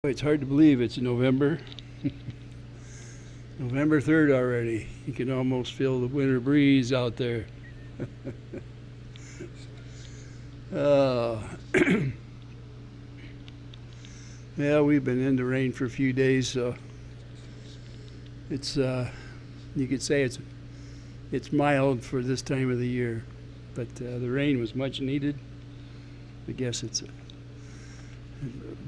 It's hard to believe it's November. November 3rd already. You can almost feel the winter breeze out there. uh, yeah, we've been in the rain for a few days, so it's you could say it's mild for this time of the year, but the rain was much needed. I guess it's a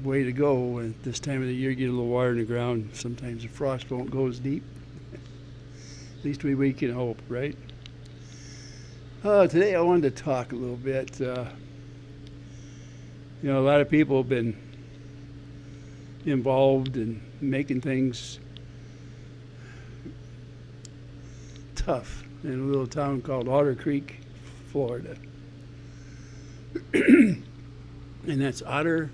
way to go. At this time of the year, get a little water in the ground. Sometimes the frost won't go as deep. At least we can hope, right? Today I wanted to talk a little bit. A lot of people have been involved in making things tough in a little town called Otter Creek, Florida. And that's Otter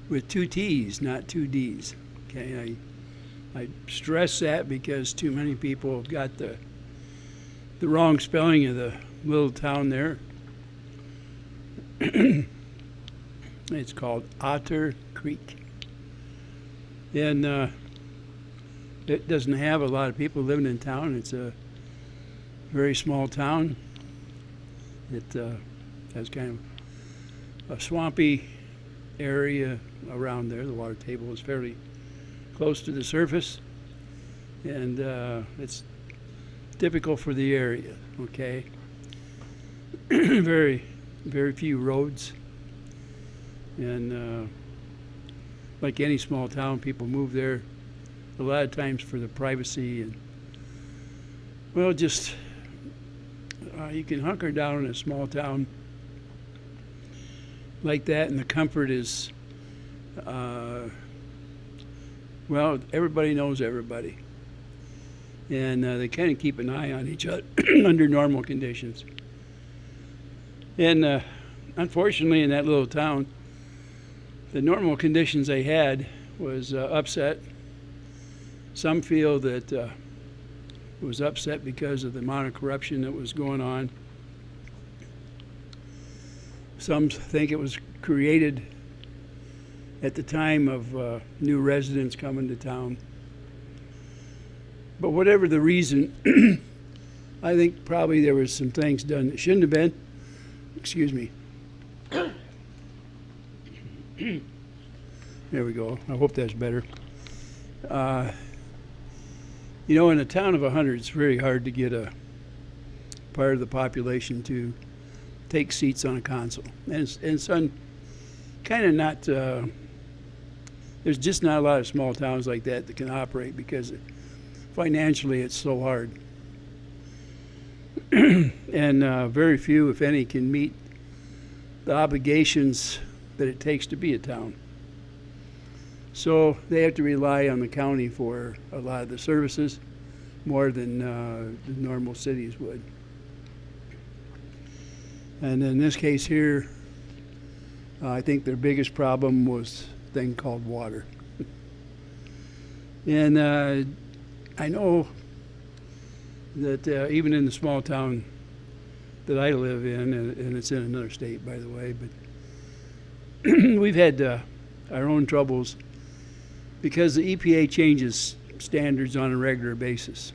with two T's, not two D's. Okay, I stress that because too many people have got the wrong spelling of the little town there. It's called Otter Creek. And it doesn't have a lot of people living in town. It's a very small town. It has kind of a swampy area around there. The water table is fairly close to the surface, and it's typical for the area. Okay, very few roads, and like any small town, people move there a lot of times for the privacy and just you can hunker down in a small town like that, and the comfort is, everybody knows everybody, and they kind of keep an eye on each other under normal conditions. And unfortunately, in that little town, the normal conditions they had was upset. Some feel that it was upset because of the amount of corruption that was going on. Some think it was created at the time of new residents coming to town. But whatever the reason, I think probably there was some things done that shouldn't have been. Excuse me. There we go. I hope that's better. In a town of 100, it's very hard to get a part of the population to take seats on a council. And it's kind of not, there's just not a lot of small towns like that can operate because financially it's so hard. And very few, if any, can meet the obligations that it takes to be a town. So they have to rely on the county for a lot of the services more than the normal cities would. And in this case here, I think their biggest problem was a thing called water. And I know that even in the small town that I live in, and it's in another state, by the way, but we've had our own troubles because the EPA changes standards on a regular basis.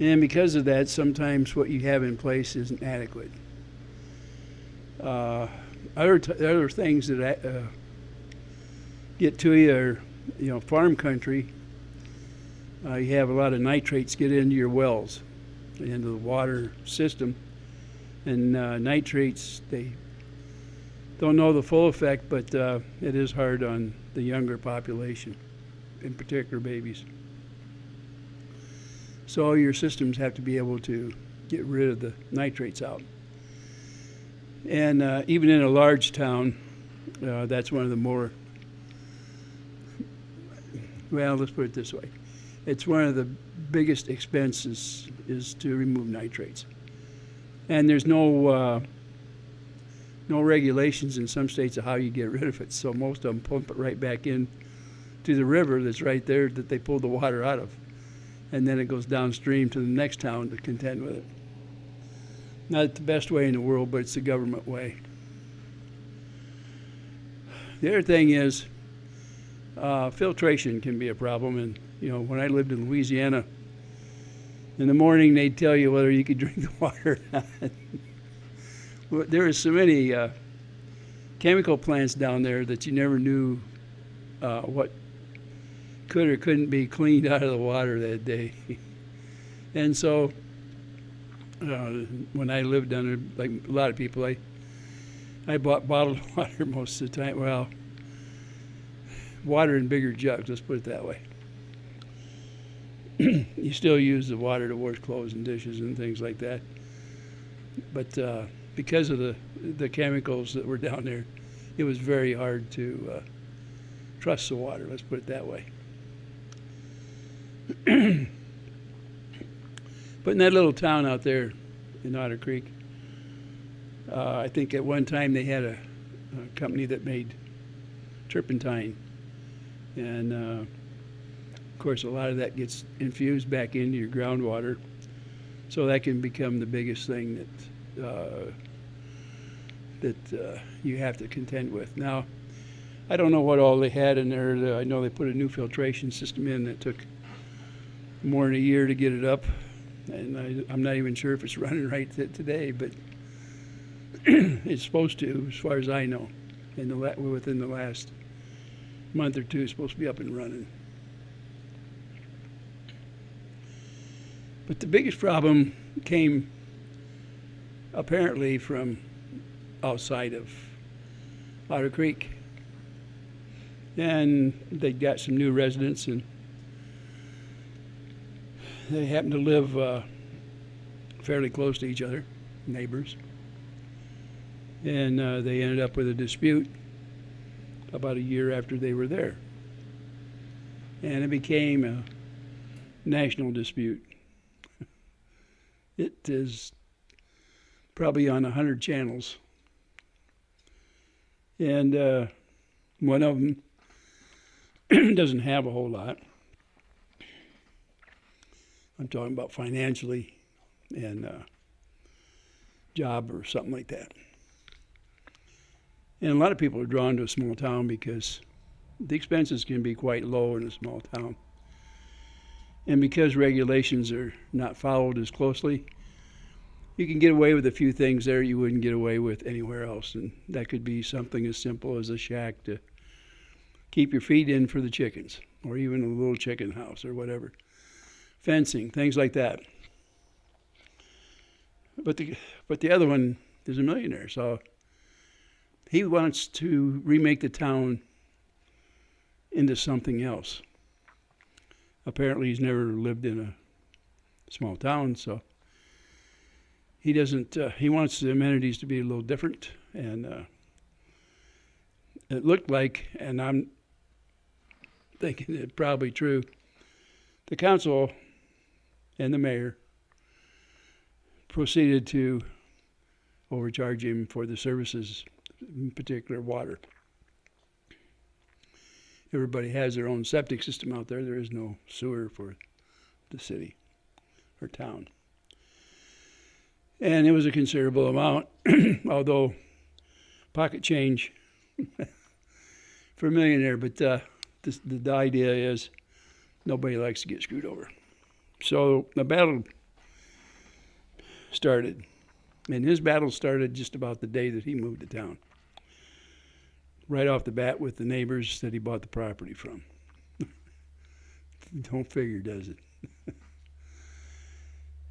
And because of that, sometimes what you have in place isn't adequate. Other things that get to you are, farm country. You have a lot of nitrates get into your wells, into the water system. And nitrates, they don't know the full effect, but it is hard on the younger population, in particular babies. So your systems have to be able to get rid of the nitrates out. And even in a large town, that's one of the more, let's put it this way. It's one of the biggest expenses is to remove nitrates. And there's no regulations in some states of how you get rid of it. So most of them pump it right back in to the river that's right there that they pull the water out of. And then it goes downstream to the next town to contend with it. Not the best way in the world, but it's the government way. The other thing is, Filtration can be a problem, and when I lived in Louisiana, in the morning they'd tell you whether you could drink the water or not. There were so many chemical plants down there that you never knew what could or couldn't be cleaned out of the water that day. And so when I lived down there, like a lot of people, I bought bottled water most of the time. Well, water in bigger jugs, let's put it that way. You still use the water to wash clothes and dishes and things like that. But because of the chemicals that were down there, it was very hard to trust the water, let's put it that way. But in that little town out there in Otter Creek, I think at one time they had a company that made turpentine. And of course, a lot of that gets infused back into your groundwater. So that can become the biggest thing that you have to contend with. Now, I don't know what all they had in there. I know they put a new filtration system in that took more than a year to get it up. And I'm not even sure if it's running right today, but it's supposed to, as far as I know. Within the last month or two, it's supposed to be up and running. But the biggest problem came apparently from outside of Otter Creek. And they got some new residents, and they happened to live fairly close to each other, neighbors. And they ended up with a dispute about a year after they were there. And it became a national dispute. It is probably on 100 channels. And one of them doesn't have a whole lot. I'm talking about financially and job or something like that. And a lot of people are drawn to a small town because the expenses can be quite low in a small town. And because regulations are not followed as closely, you can get away with a few things there you wouldn't get away with anywhere else. And that could be something as simple as a shack to keep your feet in for the chickens, or even a little chicken house or whatever. Fencing, things like that. But the other one is a millionaire, so he wants to remake the town into something else. Apparently he's never lived in a small town, so he doesn't. He wants the amenities to be a little different, and it looked like, and I'm thinking it's probably true, the council and the mayor proceeded to overcharge him for the services, in particular water. Everybody has their own septic system out there. There is no sewer for the city or town. And it was a considerable amount, although pocket change for a millionaire. But the idea is nobody likes to get screwed over. So the battle started. And his battle started just about the day that he moved to town. Right off the bat with the neighbors that he bought the property from. Don't figure, does it?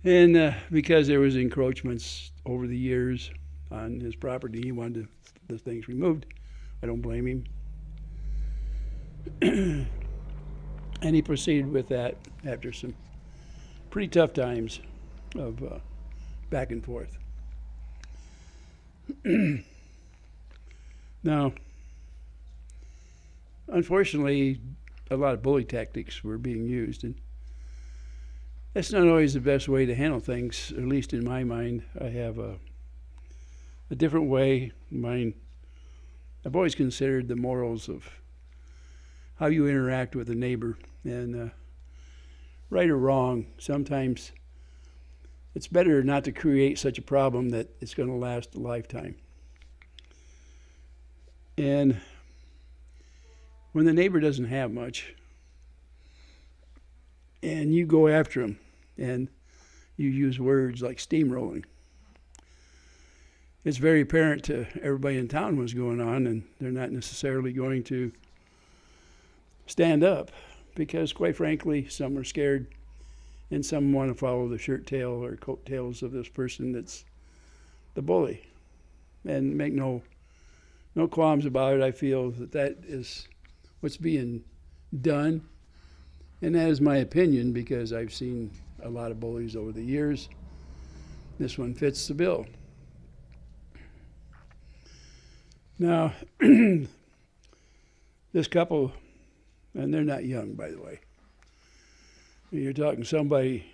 And because there was encroachments over the years on his property, he wanted the things removed. I don't blame him. And he proceeded with that after some pretty tough times of back and forth. Now, unfortunately, a lot of bully tactics were being used, and that's not always the best way to handle things, at least in my mind. I have a different way. I've always considered the morals of how you interact with a neighbor, and right or wrong, sometimes it's better not to create such a problem that it's going to last a lifetime. And when the neighbor doesn't have much and you go after him and you use words like steamrolling, it's very apparent to everybody in town what's going on, and they're not necessarily going to stand up because, quite frankly, some are scared and some want to follow the shirt tail or coat tails of this person that's the bully. And make no qualms about it. I feel that is what's being done. And that is my opinion because I've seen a lot of bullies over the years. This one fits the bill. Now, this couple, and they're not young, by the way. You're talking somebody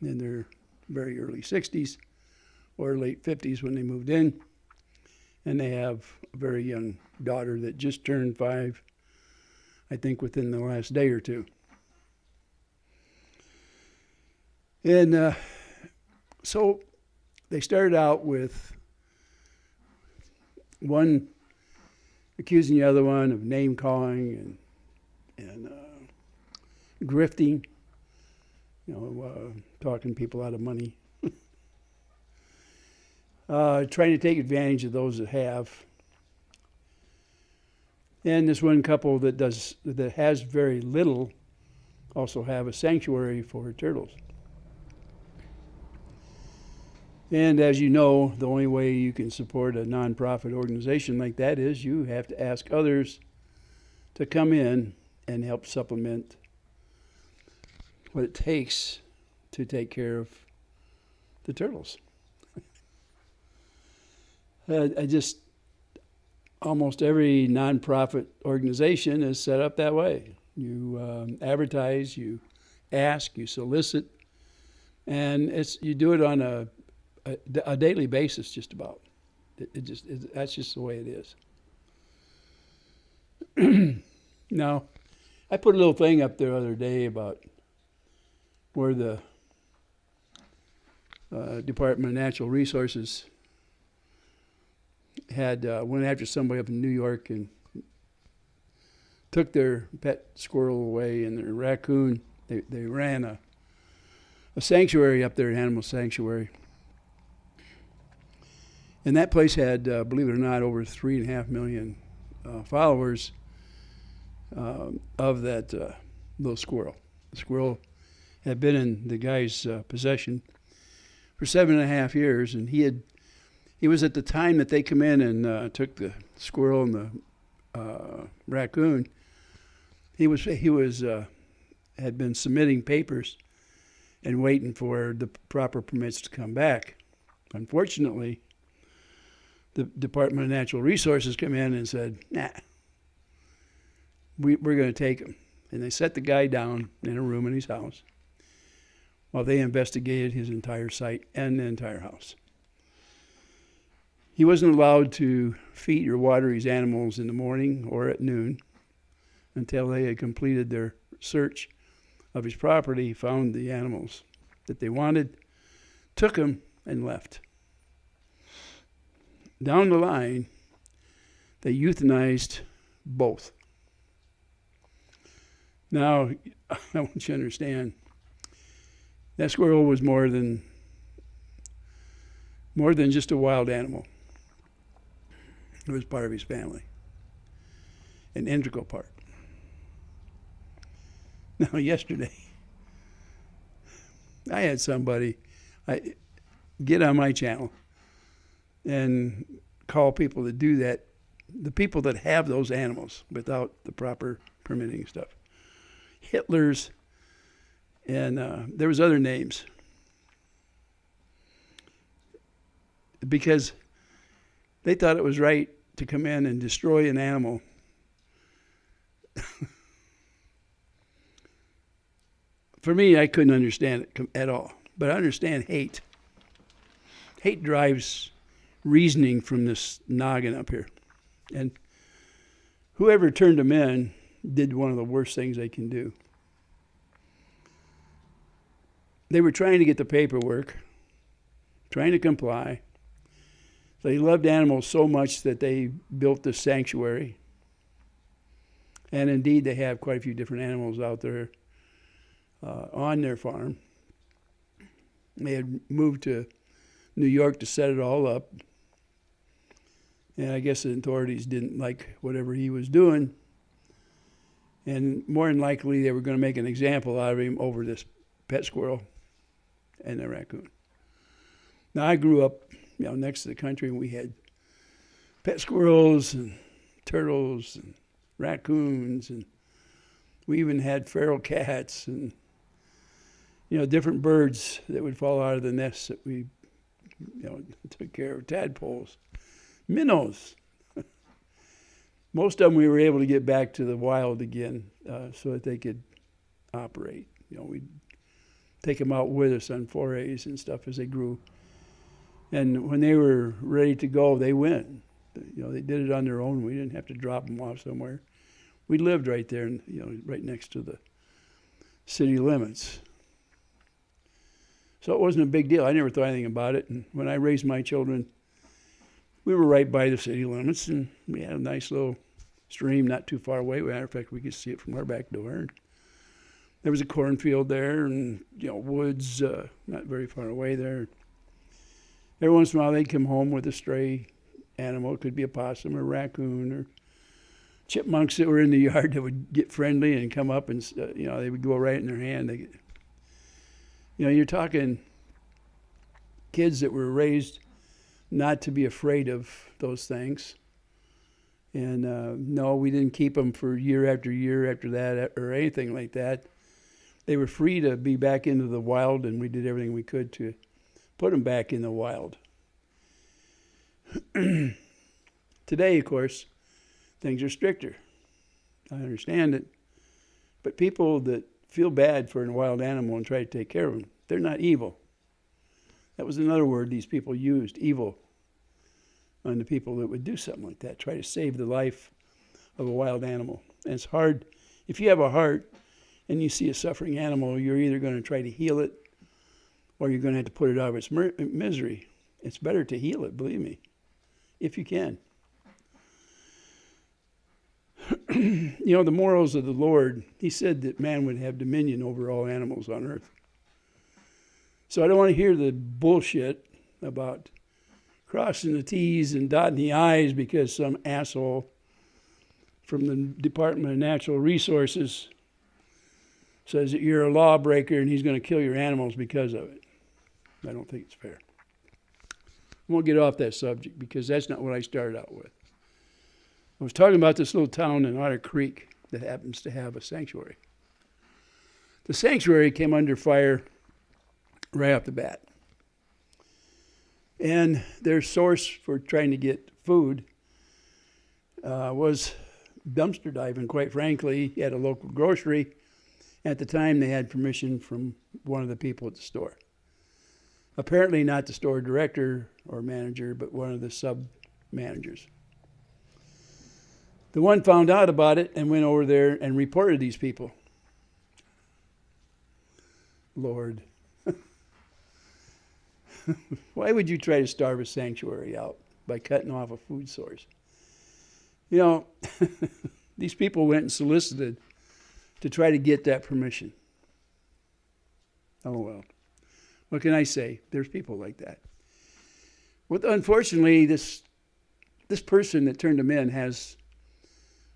in their very early 60s or late 50s when they moved in. And they have a very young daughter that just turned 5, I think within the last day or two. And so they started out with one accusing the other one of name calling and grifting, talking people out of money. Trying to take advantage of those that have. And this one couple that has very little also have a sanctuary for turtles. And as you know, the only way you can support a nonprofit organization like that is you have to ask others to come in and help supplement what it takes to take care of the turtles. Almost every nonprofit organization is set up that way. You advertise, you ask, you solicit, and you do it on a daily basis, just about. That's just the way it is. Now, I put a little thing up there the other day about where the Department of Natural Resources went after somebody up in New York and took their pet squirrel away and their raccoon. They ran a sanctuary up there, an animal sanctuary. And that place had, believe it or not, over 3.5 million followers of that little squirrel. The squirrel had been in the guy's possession for 7.5 years, and he was at the time that they come in and took the squirrel and the raccoon. He had been submitting papers and waiting for the proper permits to come back. Unfortunately, the Department of Natural Resources come in and said, "Nah, we're going to take him." And they set the guy down in a room in his house while they investigated his entire site and the entire house. He wasn't allowed to feed or water his animals in the morning or at noon until they had completed their search of his property, found the animals that they wanted, took them, and left. Down the line, they euthanized both. Now, I want you to understand, that squirrel was more than just a wild animal. It was part of his family, an integral part. Now, yesterday, I had somebody get on my channel and call people that do that, the people that have those animals without the proper permitting stuff, Hitlers, and there was other names, because they thought it was right to come in and destroy an animal. For me, I couldn't understand it at all, but I understand hate. Hate drives reasoning from this noggin up here. And whoever turned them in did one of the worst things they can do. They were trying to get the paperwork, trying to comply. They loved animals so much that they built this sanctuary. And indeed, they have quite a few different animals out there on their farm. They had moved to New York to set it all up. And I guess the authorities didn't like whatever he was doing. And more than likely, they were going to make an example out of him over this pet squirrel and the raccoon. Now, I grew up, next to the country, and we had pet squirrels and turtles and raccoons, and we even had feral cats and, different birds that would fall out of the nests that we, took care of, tadpoles, minnows. Most of them we were able to get back to the wild again so that they could operate. We'd take them out with us on forays and stuff as they grew. And when they were ready to go, they went. They did it on their own. We didn't have to drop them off somewhere. We lived right there, right next to the city limits. So it wasn't a big deal. I never thought anything about it. And when I raised my children, we were right by the city limits, and we had a nice little stream not too far away. Matter of fact, we could see it from our back door. And there was a cornfield there, and woods not very far away there. Every once in a while, they'd come home with a stray animal. It could be a possum or a raccoon or chipmunks that were in the yard that would get friendly and come up and, they would go right in their hand. You're talking kids that were raised not to be afraid of those things. And no, we didn't keep them for year after that or anything like that. They were free to be back into the wild, and we did everything we could to put them back in the wild. Today, of course, things are stricter. I understand it. But people that feel bad for a wild animal and try to take care of them, they're not evil. That was another word these people used, evil, on the people that would do something like that, try to save the life of a wild animal. And it's hard. If you have a heart and you see a suffering animal, you're either going to try to heal it or you're going to have to put it out of its misery. It's better to heal it, believe me, if you can. The morals of the Lord, he said that man would have dominion over all animals on earth. So I don't want to hear the bullshit about crossing the T's and dotting the I's because some asshole from the Department of Natural Resources says that you're a lawbreaker and he's going to kill your animals because of it. I don't think it's fair. I won't get off that subject because that's not what I started out with. I was talking about this little town in Otter Creek that happens to have a sanctuary. The sanctuary came under fire right off the bat. And their source for trying to get food was dumpster diving, quite frankly, at a local grocery. At the time, they had permission from one of the people at the store. Apparently not the store director or manager, but one of the sub-managers. The one found out about it and went over there and reported these people. Lord. Why would you try to starve a sanctuary out by cutting off a food source? These people went and solicited to try to get that permission. Oh, well. What can I say? There's people like that. Well, unfortunately, this person that turned them in has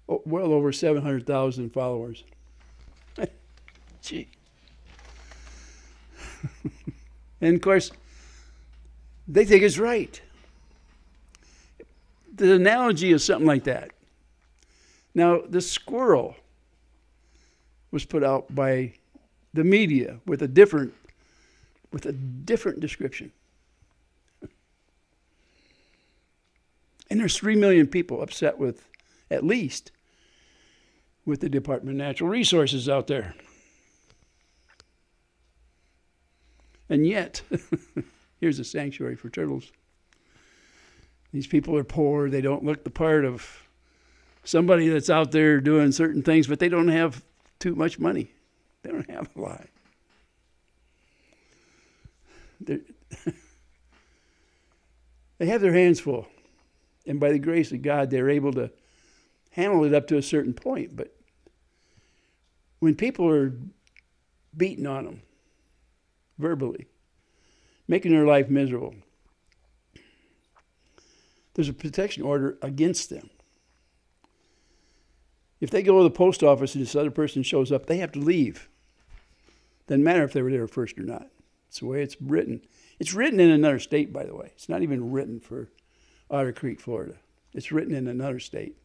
well over 700,000 followers. Gee. And, of course, they think it's right. The analogy is something like that. Now, the squirrel was put out by the media with a different description. And there's 3 million people upset with, at least, with the Department of Natural Resources out there. And yet, here's a sanctuary for turtles. These people are poor. They don't look the part of somebody that's out there doing certain things, but they don't have too much money. They don't have a lot. They have their hands full. And by the grace of God, they're able to handle it up to a certain point. But when people are beating on them verbally, making their life miserable, there's a protection order against them. If they go to the post office and this other person shows up, they have to leave. Doesn't matter if they were there first or not. It's the way it's written. It's written in another state, by the way. It's not even written for Otter Creek, Florida. It's written in another state.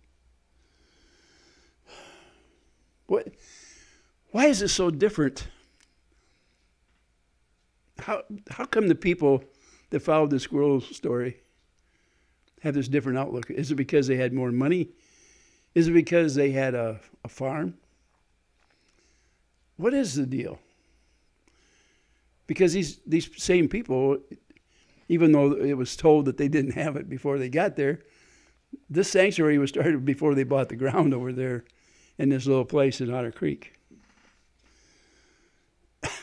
Why is it so different? How come the people that followed the squirrel story have this different outlook? Is it because they had more money? Is it because they had a farm? What is the deal? Because these same people, even though it was told that they didn't have it before they got there, this sanctuary was started before they bought the ground over there in this little place in Otter Creek.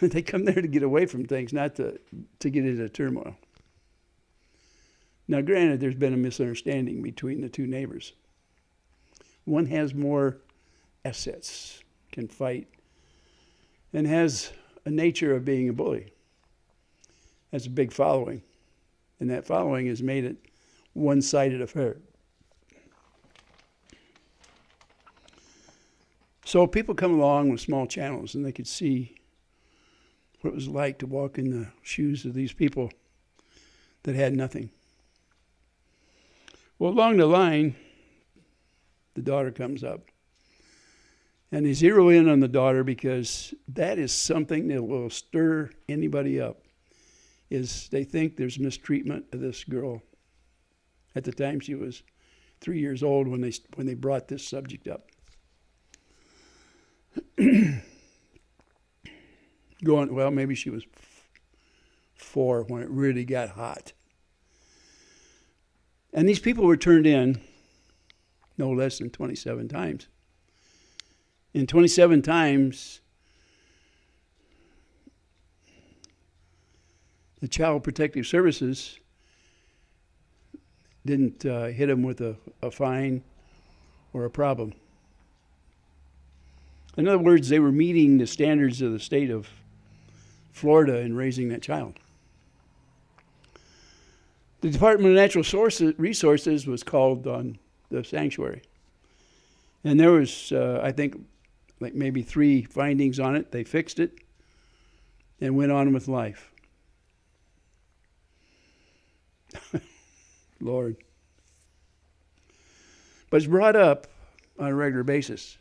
They come there to get away from things, not to get into turmoil. Now, granted, there's been a misunderstanding between the two neighbors. One has more assets, can fight, and has a nature of being a bully. Has a big following, and that following has made it one-sided affair. So people come along with small channels, and they could see what it was like to walk in the shoes of these people that had nothing. Well, along the line, the daughter comes up. And they zero in on the daughter because that is something that will stir anybody up, is they think there's mistreatment of this girl. At the time, she was 3 years old when they brought this subject up. Going, well, maybe she was 4 when it really got hot. And these people were turned in no less than 27 times. In 27 times, the Child Protective Services didn't hit them with a fine or a problem. In other words, they were meeting the standards of the state of Florida in raising that child. The Department of Natural Resources was called on the sanctuary. And there was, I think, like maybe 3 findings on it. They fixed it and went on with life. Lord. But it's brought up on a regular basis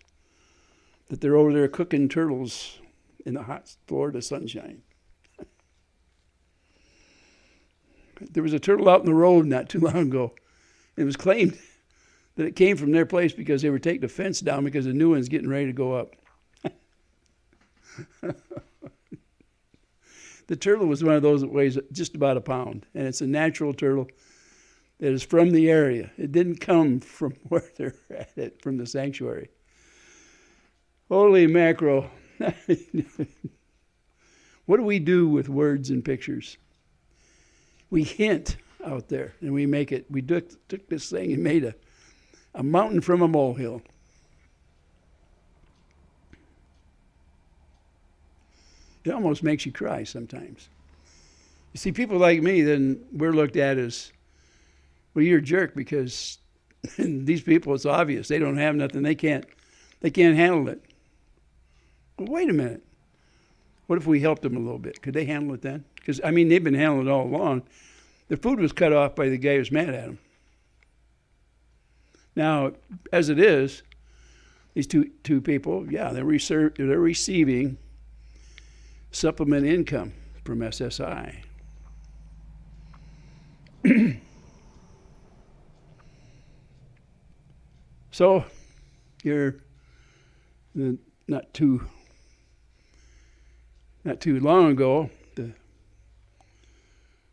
that they're over there cooking turtles in the hot Florida sunshine. There was a turtle out in the road not too long ago. It was claimed that it came from their place because they were taking the fence down because the new one's getting ready to go up. The turtle was one of those that weighs just about a pound, and it's a natural turtle that is from the area. It didn't come from where they're at it, from the sanctuary. Holy mackerel. What do we do with words and pictures? We hint out there, and we make it. We took this thing and made a mountain from a molehill. It almost makes you cry sometimes. You see, people like me, then we're looked at as, well, you're a jerk because these people, it's obvious, they don't have nothing. They can't handle it. Well, wait a minute. What if we helped them a little bit? Could they handle it then? Because, I mean, they've been handling it all along. The food was cut off by the guy who was mad at them. Now, as it is, these two people, yeah, they're receiving supplement income from SSI. So, you're not too long ago,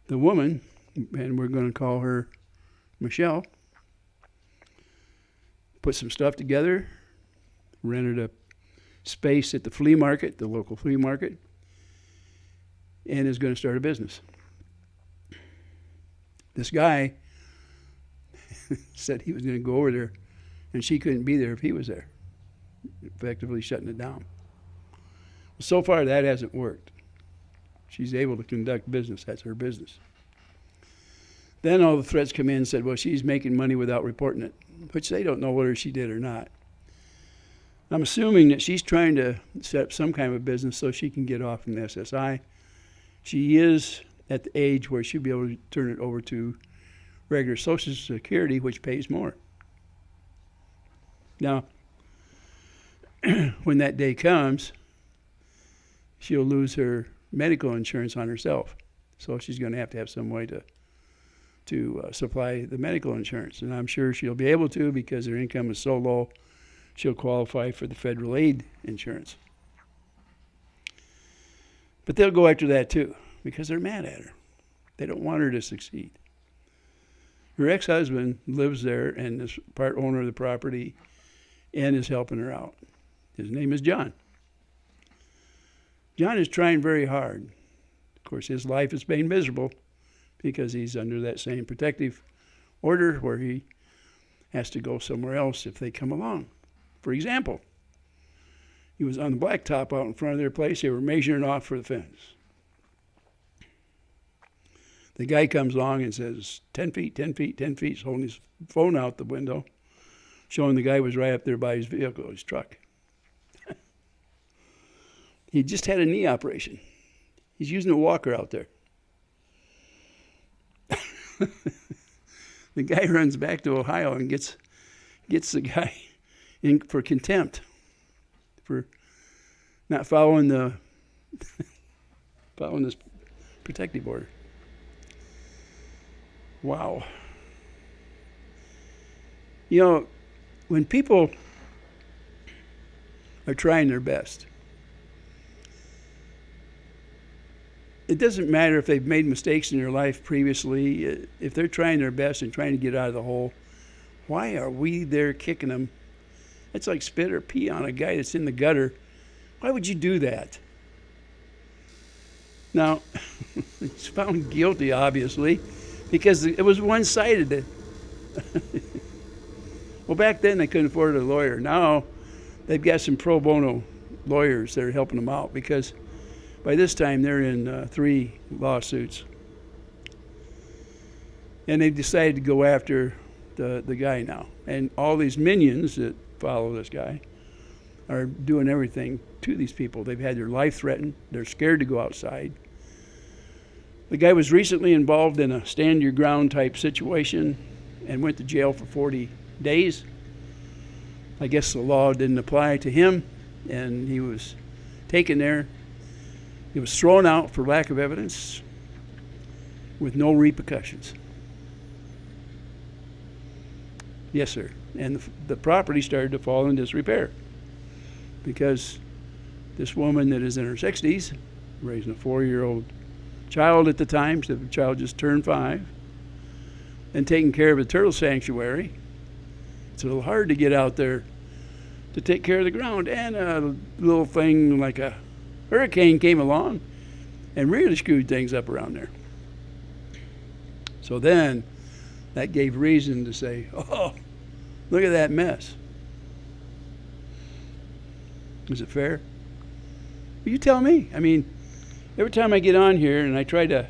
the woman, and we're going to call her Michelle, put some stuff together, rented a space at the flea market, the local flea market, and is going to start a business. This guy said he was going to go over there, and she couldn't be there if he was there, effectively shutting it down. So far, that hasn't worked. She's able to conduct business. That's her business. Then all the threats come in and said, well, she's making money without reporting it, which they don't know whether she did or not. I'm assuming that she's trying to set up some kind of a business so she can get off from the SSI. She is at the age where she'll be able to turn it over to regular Social Security, which pays more. Now, when that day comes, she'll lose her medical insurance on herself. So she's going to have some way to supply the medical insurance. And I'm sure she'll be able to because her income is so low, she'll qualify for the federal aid insurance. But they'll go after that too because they're mad at her. They don't want her to succeed. Her ex-husband lives there and is part owner of the property and is helping her out. His name is John. John is trying very hard. Of course, his life has been miserable because he's under that same protective order where he has to go somewhere else if they come along. For example, he was on the blacktop out in front of their place. They were measuring off for the fence. The guy comes along and says, 10 feet, 10 feet, 10 feet. He's holding his phone out the window, showing the guy was right up there by his vehicle, his truck. He just had a knee operation. He's using a walker out there. The guy runs back to Ohio and gets the guy in for contempt for not following this protective order. Wow. You know, when people are trying their best, it doesn't matter if they've made mistakes in their life previously. If they're trying their best and trying to get out of the hole, why are we there kicking them? It's like spit or pee on a guy that's in the gutter. Why would you do that? Now, he's found guilty, obviously, because it was one-sided. Well, back then they couldn't afford a lawyer. Now they've got some pro bono lawyers that are helping them out because by this time they're in 3 lawsuits. And they've decided to go after the guy now. And all these minions that follow this guy are doing everything to these people. They've had their life threatened. They're scared to go outside. The guy was recently involved in a stand your ground type situation and went to jail for 40 days. I guess the law didn't apply to him, and he was taken there. He was thrown out for lack of evidence with no repercussions. Yes, sir. And the property started to fall in disrepair because this woman that is in her 60s, raising a 4-year-old child at the time, so the child just turned 5, and taking care of a turtle sanctuary. It's a little hard to get out there to take care of the ground. And a little thing like a hurricane came along and really screwed things up around there. So then that gave reason to say, oh, look at that mess. Is it fair? Well, you tell me. I mean, every time I get on here and I try to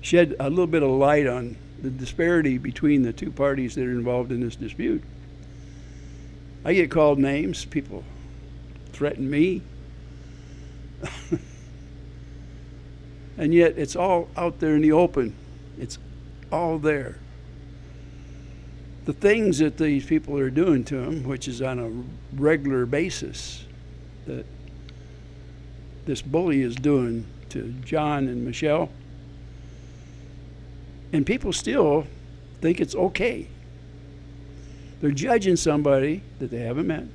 shed a little bit of light on the disparity between the two parties that are involved in this dispute, I get called names. People threaten me. And yet it's all out there in the open. It's all there. The things that these people are doing to him, which is on a regular basis, that this bully is doing to John and Michelle, and people still think it's okay. They're judging somebody that they haven't met.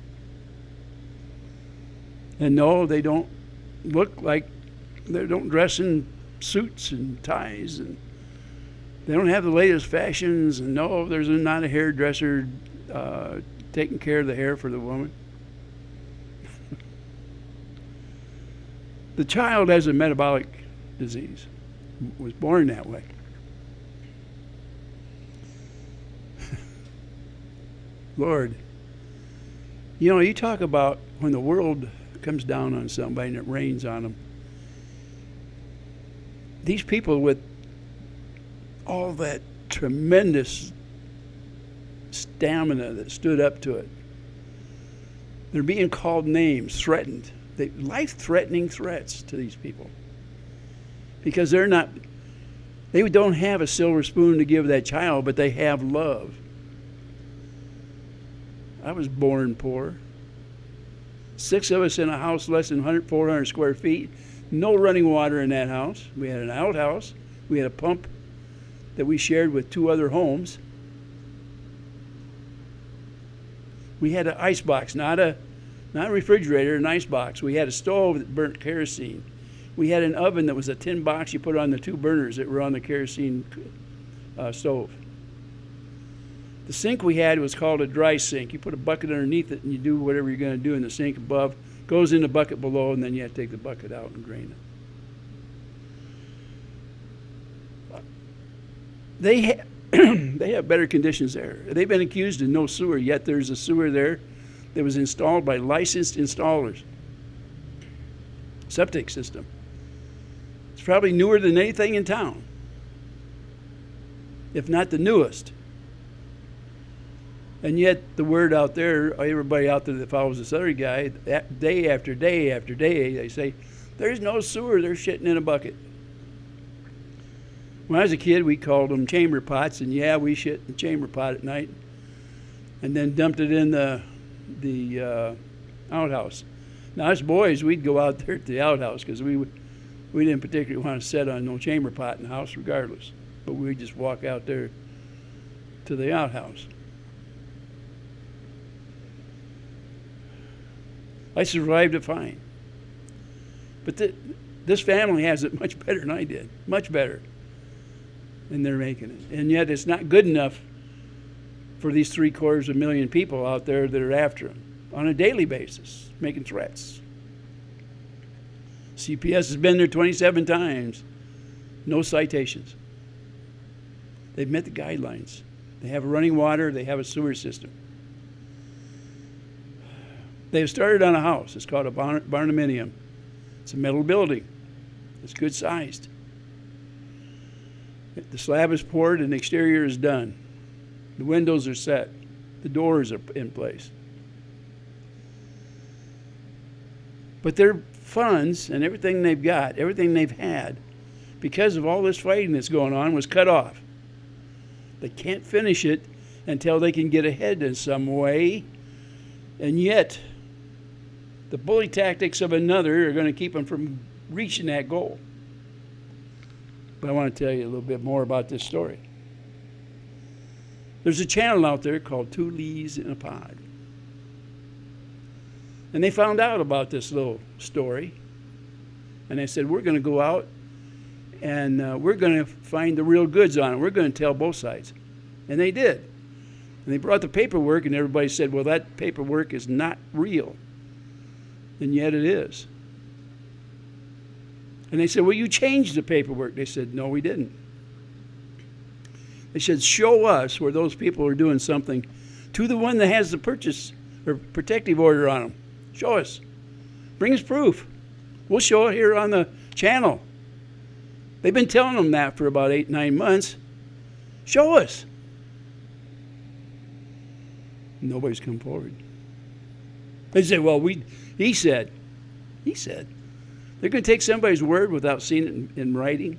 And no, they don't look like, they don't dress in suits and ties, and they don't have the latest fashions, and no, there's not a hairdresser taking care of the hair for the woman. The child has a metabolic disease, was born that way. Lord, you know, you talk about when the world comes down on somebody and it rains on them. These people with all that tremendous stamina that stood up to it, they're being called names, threatened. Life-threatening threats to these people. Because they don't have a silver spoon to give that child, but they have love. I was born poor. 6 of us in a house less than 400 square feet. No running water in that house. We had an outhouse. We had a pump that we shared with 2 other homes. We had an ice box, not a refrigerator, an ice box. We had a stove that burnt kerosene. We had an oven that was a tin box you put on the 2 burners that were on the kerosene stove. The sink we had was called a dry sink. You put a bucket underneath it and you do whatever you're going to do in the sink above. Goes in the bucket below, and then you have to take the bucket out and drain it. They have better conditions there. They've been accused of no sewer, yet there's a sewer there that was installed by licensed installers. Septic system. It's probably newer than anything in town, if not the newest. And yet the word out there, everybody out there that follows this other guy, day after day after day, they say, there's no sewer, they're shitting in a bucket. When I was a kid, we called them chamber pots, and yeah, we shit in the chamber pot at night and then dumped it in the outhouse. Now, as boys, we'd go out there to the outhouse because we didn't particularly want to set on no chamber pot in the house regardless. But we'd just walk out there to the outhouse. I survived it fine. But this family has it much better than I did. Much better. And they're making it. And yet it's not good enough for these 750,000 people out there that are after them on a daily basis, making threats. CPS has been there 27 times. No citations. They've met the guidelines. They have running water. They have a sewer system. They've started on a house. It's called a barnuminium. It's a metal building. It's good sized. The slab is poured and the exterior is done. The windows are set. The doors are in place. But their funds and everything they've got, everything they've had, because of all this fighting that's going on, was cut off. They can't finish it until they can get ahead in some way. And yet, the bully tactics of another are going to keep them from reaching that goal. But I want to tell you a little bit more about this story. There's a channel out there called 2 Lees in a Pod. And they found out about this little story. And they said, we're going to go out and we're going to find the real goods on it. We're going to tell both sides. And they did. And they brought the paperwork, and everybody said, well, that paperwork is not real. And yet it is. And they said, well, you changed the paperwork. They said, no, we didn't. They said, show us where those people are doing something to the one that has the purchase or protective order on them. Show us. Bring us proof. We'll show it here on the channel. They've been telling them that for about 8-9 months. Show us. Nobody's come forward. They say, well, he said. They're going to take somebody's word without seeing it in writing.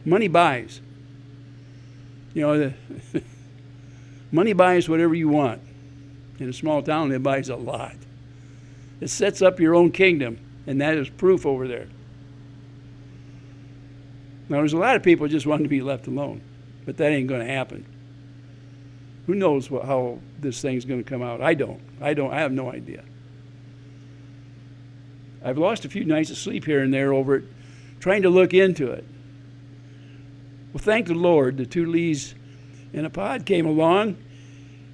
Money buys. You know, money buys whatever you want. In a small town, it buys a lot. It sets up your own kingdom, and that is proof over there. Now, there's a lot of people just wanting to be left alone, but that ain't going to happen. Who knows how this thing's going to come out? I don't. I have no idea. I've lost a few nights of sleep here and there over it, trying to look into it. Well, thank the Lord, the 2 Lees in a Pod came along,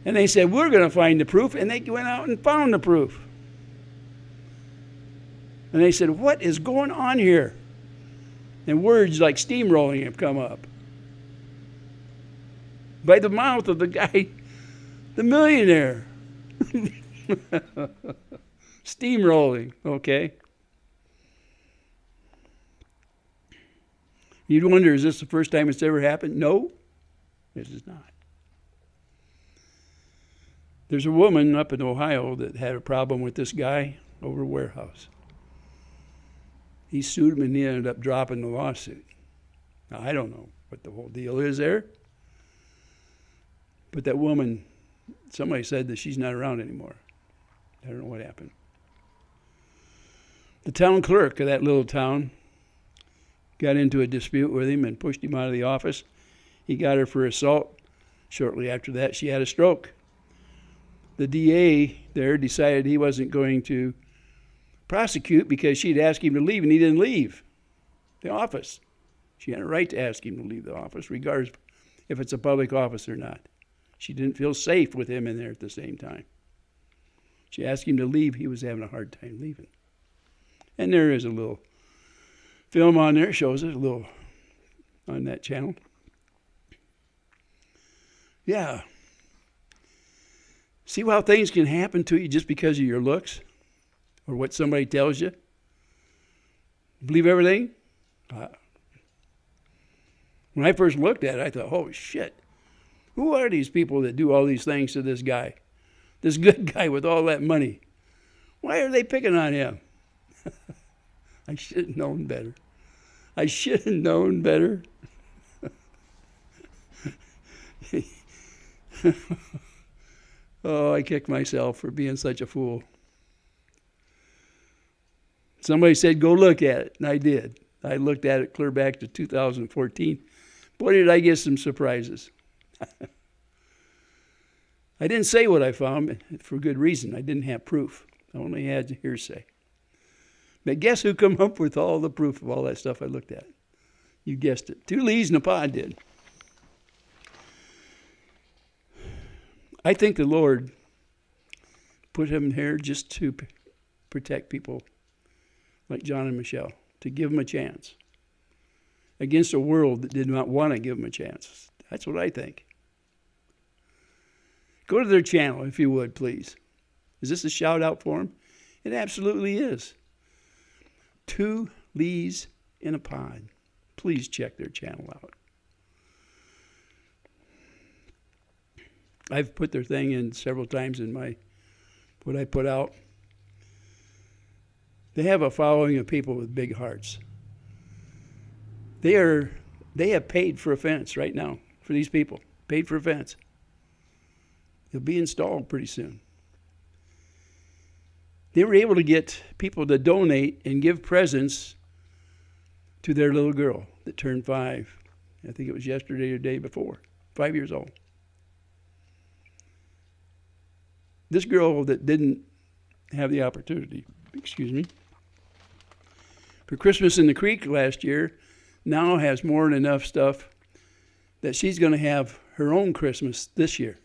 and they said, we're going to find the proof, and they went out and found the proof. And they said, what is going on here? And words like steamrolling have come up. By the mouth of the guy The millionaire. Steamrolling, okay. You'd wonder, is this the first time it's ever happened? No, this is not. There's a woman up in Ohio that had a problem with this guy over a warehouse. He sued him and he ended up dropping the lawsuit. Now, I don't know what the whole deal is there. But that woman, somebody said that she's not around anymore. I don't know what happened. The town clerk of that little town got into a dispute with him and pushed him out of the office. He got her for assault. Shortly after that, she had a stroke. The DA there decided he wasn't going to prosecute because she'd asked him to leave, and he didn't leave the office. She had a right to ask him to leave the office, regardless if it's a public office or not. She didn't feel safe with him in there at the same time. She asked him to leave. He was having a hard time leaving. And there is a little film on there, shows it a little on that channel. Yeah. See how things can happen to you just because of your looks or what somebody tells you? Believe everything? When I first looked at it, I thought, oh, shit. Who are these people that do all these things to this guy? This good guy with all that money. Why are they picking on him? I should have known better. I should have known better. Oh, I kicked myself for being such a fool. Somebody said, go look at it, and I did. I looked at it clear back to 2014. Boy, did I get some surprises. I didn't say what I found for good reason. I didn't have proof. I only had hearsay. But guess who come up with all the proof of all that stuff I looked at? You guessed it. 2 leaves in a pod did. I think the Lord put him here just to protect people like John and Michelle, to give them a chance against a world that did not want to give them a chance. That's what I think. Go to their channel, if you would, please. Is this a shout out for them? It absolutely is. 2 leaves in a pod. Please check their channel out. I've put their thing in several times in what I put out. They have a following of people with big hearts. They have paid for a fence right now for these people. Paid for a fence. It'll be installed pretty soon. They were able to get people to donate and give presents to their little girl that turned 5. I think it was yesterday or the day before. 5 years old. This girl that didn't have the opportunity, for Christmas in the Creek last year, now has more than enough stuff that she's going to have her own Christmas this year.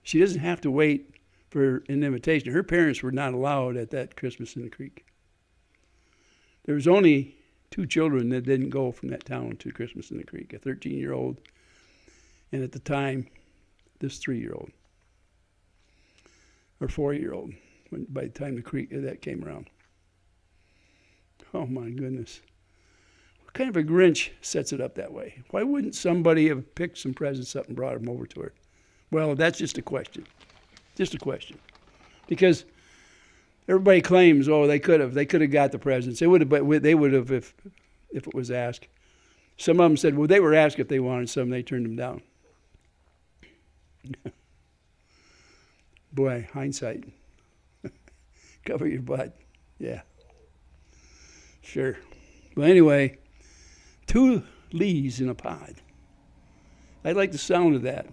She doesn't have to wait for an invitation. Her parents were not allowed at that Christmas in the Creek. There was only 2 children that didn't go from that town to Christmas in the Creek, a 13-year-old and at the time, this 3-year-old. Or 4-year-old, by the time that came around. Oh my goodness. What kind of a Grinch sets it up that way? Why wouldn't somebody have picked some presents up and brought them over to her? Well, that's just a question. Just a question. Because everybody claims, oh, they could have got the presents. They would have if it was asked. Some of them said, well, they were asked if they wanted some, they turned them down. Boy, hindsight. Cover your butt. Yeah. Sure. Well, anyway, 2 leaves in a pod. I like the sound of that.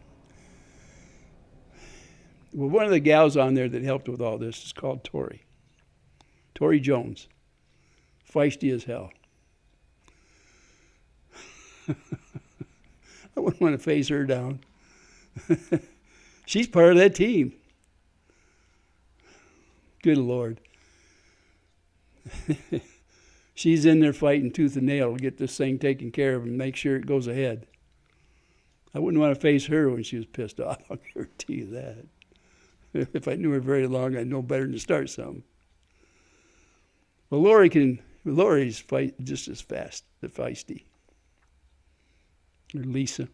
Well, one of the gals on there that helped with all this is called Tori. Tori Jones. Feisty as hell. I wouldn't want to face her down. She's part of that team. Good Lord. She's in there fighting tooth and nail to get this thing taken care of and make sure it goes ahead. I wouldn't want to face her when she was pissed off. I'll guarantee you that. If I knew her very long, I'd know better than to start something. Well, Lori's just as fast, feisty. Or Lisa.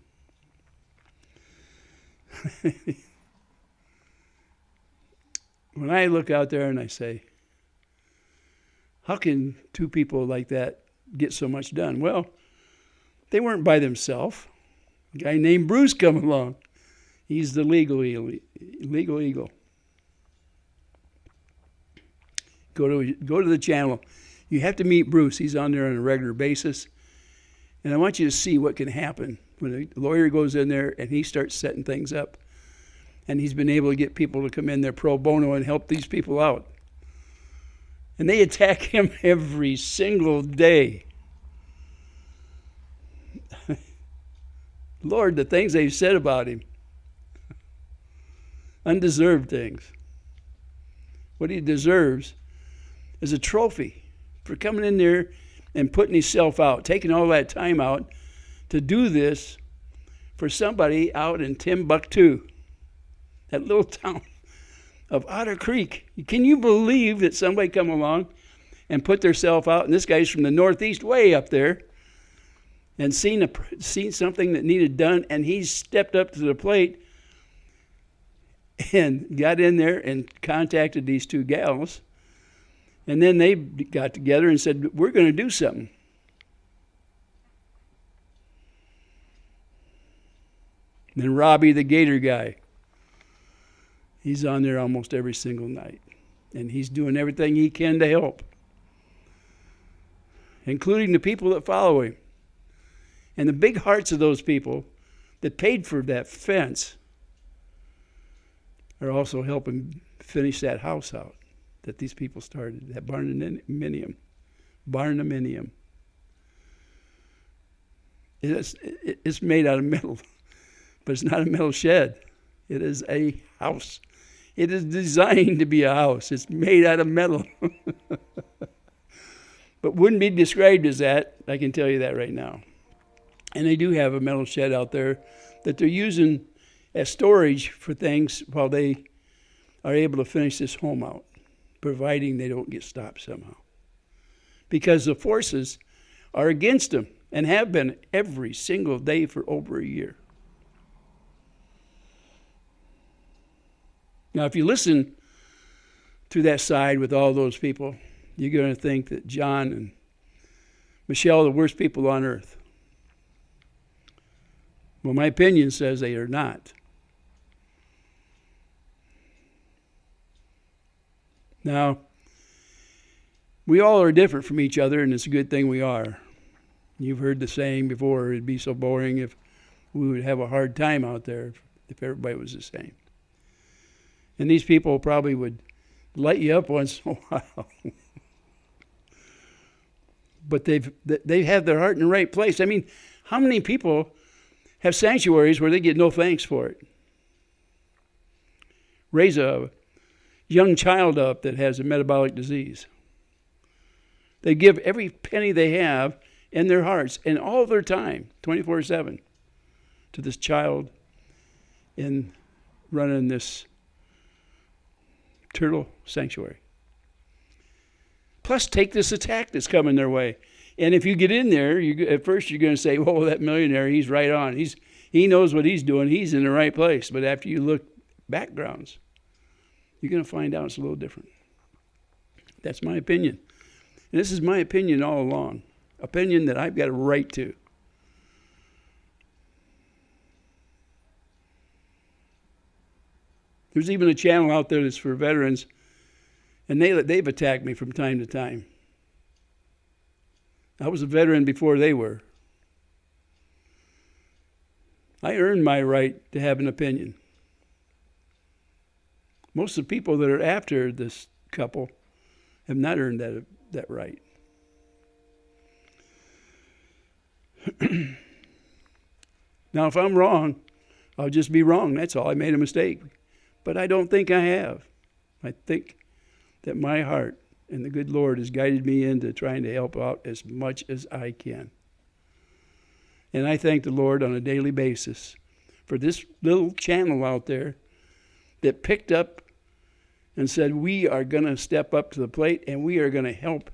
When I look out there and I say, how can two people like that get so much done? Well, they weren't by themselves. A guy named Bruce come along. He's the legal eagle. Go to the channel. You have to meet Bruce. He's on there on a regular basis. And I want you to see what can happen when a lawyer goes in there and he starts setting things up. And he's been able to get people to come in there pro bono and help these people out. And they attack him every single day. Lord, the things they've said about him. Undeserved things. What he deserves is a trophy for coming in there and putting himself out, taking all that time out to do this for somebody out in Timbuktu, that little town of Otter Creek. Can you believe that somebody come along and put themselves out, and this guy's from the Northeast, way up there, and seen something that needed done, and he stepped up to the plate and got in there and contacted these two gals, and then they got together and said, we're going to do something. And then Robbie, the Gator guy, he's on there almost every single night, and he's doing everything he can to help, including the people that follow him. And the big hearts of those people that paid for that fence are also helping finish that house out that these people started, that barnuminium. It's made out of metal, but it's not a metal shed. It is a house. It is designed to be a house. It's made out of metal. But wouldn't be described as that, I can tell you that right now. And they do have a metal shed out there that they're using as storage for things while they are able to finish this home out, providing they don't get stopped somehow. Because the forces are against them and have been every single day for over a year. Now, if you listen to that side with all those people, you're going to think that John and Michelle are the worst people on earth. Well, my opinion says they are not. Now, we all are different from each other, and it's a good thing we are. You've heard the saying before, it'd be so boring if we would have a hard time out there if everybody was the same. And these people probably would light you up once in a while. But they have their heart in the right place. I mean, how many people have sanctuaries where they get no thanks for it? Raise a young child up that has a metabolic disease. They give every penny they have in their hearts and all their time, 24/7, to this child in running this turtle sanctuary. Plus, take this attack that's coming their way. And if you get in there, at first you're going to say, "Whoa, that millionaire, he's right on. He knows what he's doing. He's in the right place." But after you look backgrounds, you're going to find out it's a little different. That's my opinion. And this is my opinion all along. Opinion that I've got a right to. There's even a channel out there that's for veterans, and they've attacked me from time to time. I was a veteran before they were. I earned my right to have an opinion. Most of the people that are after this couple have not earned that right. Now, if I'm wrong, I'll just be wrong. That's all. I made a mistake. But I don't think I have. I think that my heart and the good Lord has guided me into trying to help out as much as I can. And I thank the Lord on a daily basis for this little channel out there that picked up and said, we are going to step up to the plate and we are going to help.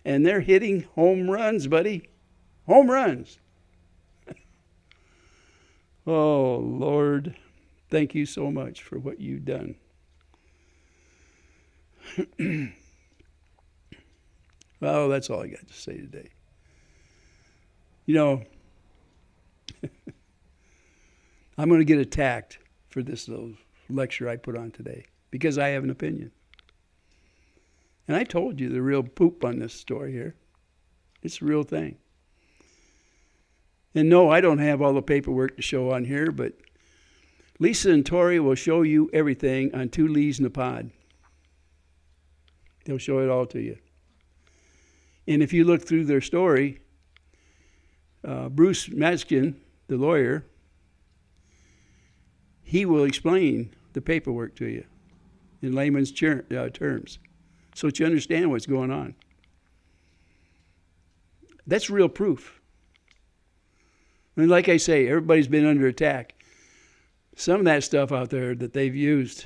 And they're hitting home runs, buddy. Home runs. Oh, Lord, thank you so much for what you've done. Well, that's all I got to say today. You know, I'm going to get attacked for this little lecture I put on today because I have an opinion. And I told you the real poop on this story here. It's a real thing. And no, I don't have all the paperwork to show on here, but Lisa and Tori will show you everything on Two Leaves in a Pod. They'll show it all to you. And if you look through their story, Bruce Maskin, the lawyer, he will explain the paperwork to you in layman's terms so that you understand what's going on. That's real proof. And like I say, everybody's been under attack. Some of that stuff out there that they've used,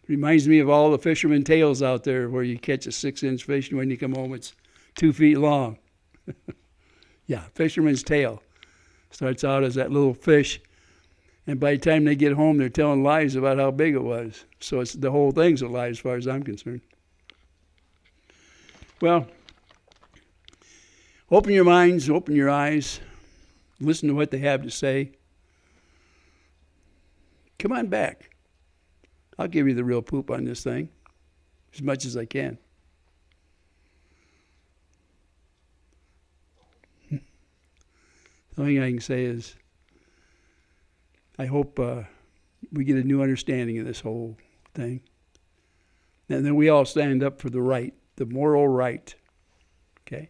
reminds me of all the fisherman tales out there where you catch a 6-inch fish and when you come home it's 2 feet long. Yeah, fisherman's tale. Starts out as that little fish, and by the time they get home they're telling lies about how big it was. So it's the whole thing's a lie as far as I'm concerned. Well, open your minds, open your eyes, listen to what they have to say. Come on back. I'll give you the real poop on this thing as much as I can. The only thing I can say is I hope we get a new understanding of this whole thing. And then we all stand up for the right, the moral right. Okay?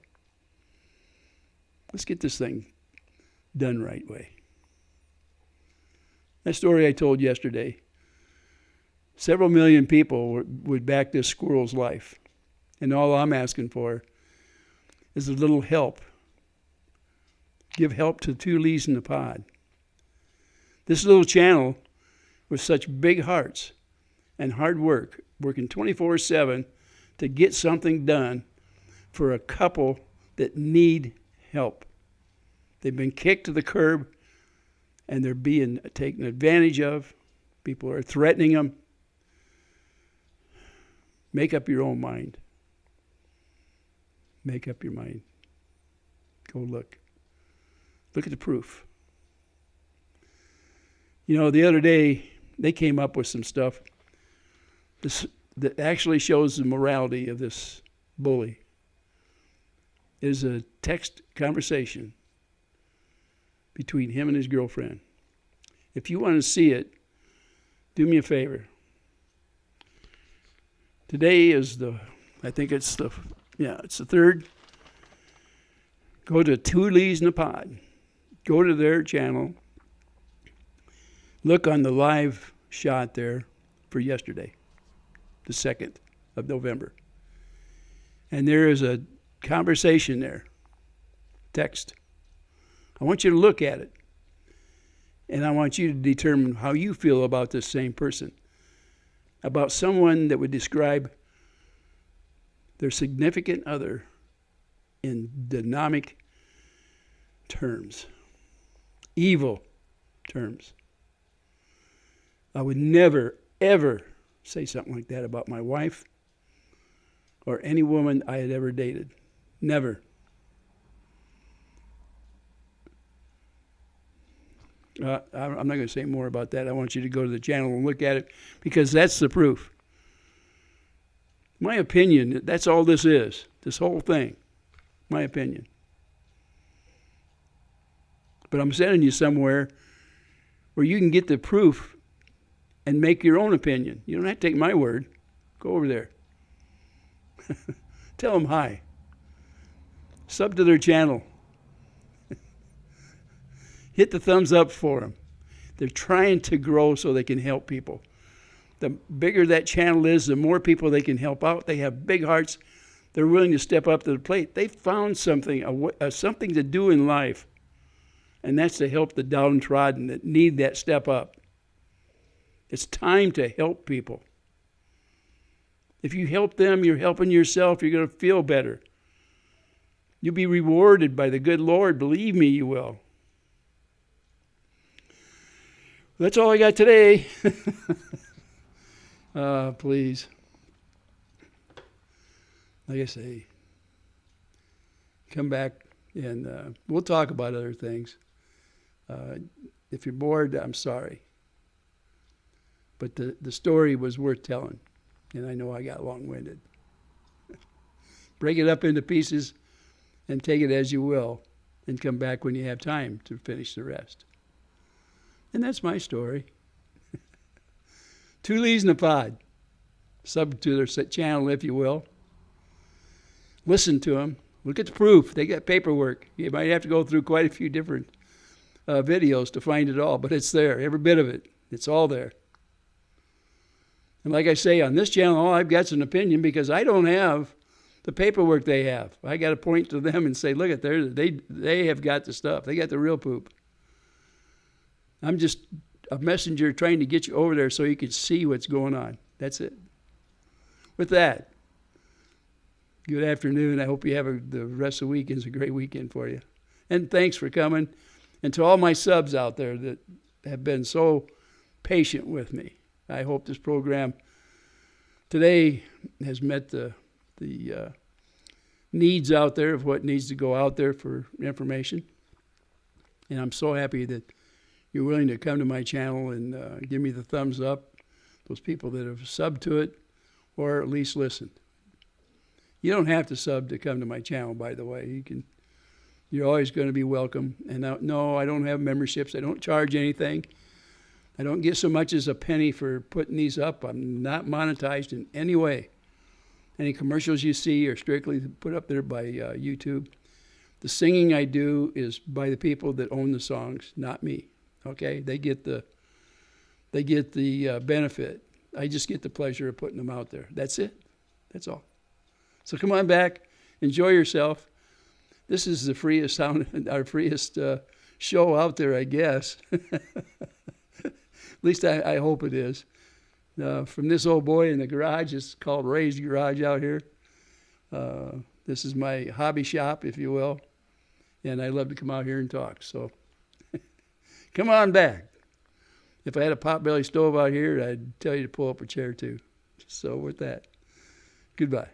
Let's get this thing done right way. That story I told yesterday, several million people would back this squirrel's life. And all I'm asking for is a little help. Give help to Two Leaves in the Pod. This little channel with such big hearts and hard work, working 24/7 to get something done for a couple that need help. They've been kicked to the curb and they're being taken advantage of. People are threatening them. Make up your own mind. Make up your mind. Go look. Look at the proof. You know, the other day, they came up with some stuff that actually shows the morality of this bully. It is a text conversation between him and his girlfriend. If you want to see it, do me a favor. Today is it's the 3rd. Go to Two Leaves in a Pod. Go to their channel. Look on the live shot there for yesterday, the 2nd of November. And there is a conversation there, text. I want you to look at it. And I want you to determine how you feel about this same person. About someone that would describe their significant other in demonic terms, evil terms. I would never, ever say something like that about my wife or any woman I had ever dated. Never. I'm not going to say more about that. I want you to go to the channel and look at it because that's the proof. My opinion, that's all this is, this whole thing. My opinion. But I'm sending you somewhere where you can get the proof and make your own opinion. You don't have to take my word. Go over there. Tell them hi. Sub to their channel. Hit the thumbs up for them. They're trying to grow so they can help people. The bigger that channel is, the more people they can help out. They have big hearts. They're willing to step up to the plate. They found something, something to do in life. And that's to help the downtrodden that need that step up. It's time to help people. If you help them, you're helping yourself. You're going to feel better. You'll be rewarded by the good Lord. Believe me, you will. That's all I got today. Please. Like I say, come back and we'll talk about other things. If you're bored, I'm sorry. But the story was worth telling. And I know I got long-winded. Break it up into pieces and take it as you will. And come back when you have time to finish the rest. And that's my story. Two Lees in a Pod. Sub to their channel, if you will. Listen to them. Look at the proof. They got paperwork. You might have to go through quite a few different videos to find it all, but it's there. Every bit of it. It's all there. And like I say, on this channel, all I've got is an opinion because I don't have the paperwork they have. I got to point to them and say, look at there, they have got the stuff. They got the real poop. I'm just a messenger trying to get you over there so you can see what's going on. That's it. With that, good afternoon. I hope you have the rest of the weekend is a great weekend for you. And thanks for coming. And to all my subs out there that have been so patient with me, I hope this program today has met the needs out there of what needs to go out there for information. And I'm so happy that you're willing to come to my channel and give me the thumbs up, those people that have subbed to it or at least listened. You don't have to sub to come to my channel, by the way. You're always going to be welcome. And no, I don't have memberships. I don't charge anything. I don't get so much as a penny for putting these up. I'm not monetized in any way. Any commercials you see are strictly put up there by YouTube. The singing I do is by the people that own the songs, not me. Okay, they get the benefit. I just get the pleasure of putting them out there. That's it. That's all. So come on back, enjoy yourself. This is the freest our freest show out there, I guess. At least I hope it is. From this old boy in the garage, it's called Ray's Garage out here. This is my hobby shop, if you will, and I love to come out here and talk. So come on back. If I had a potbelly stove out here, I'd tell you to pull up a chair too. So with that, goodbye.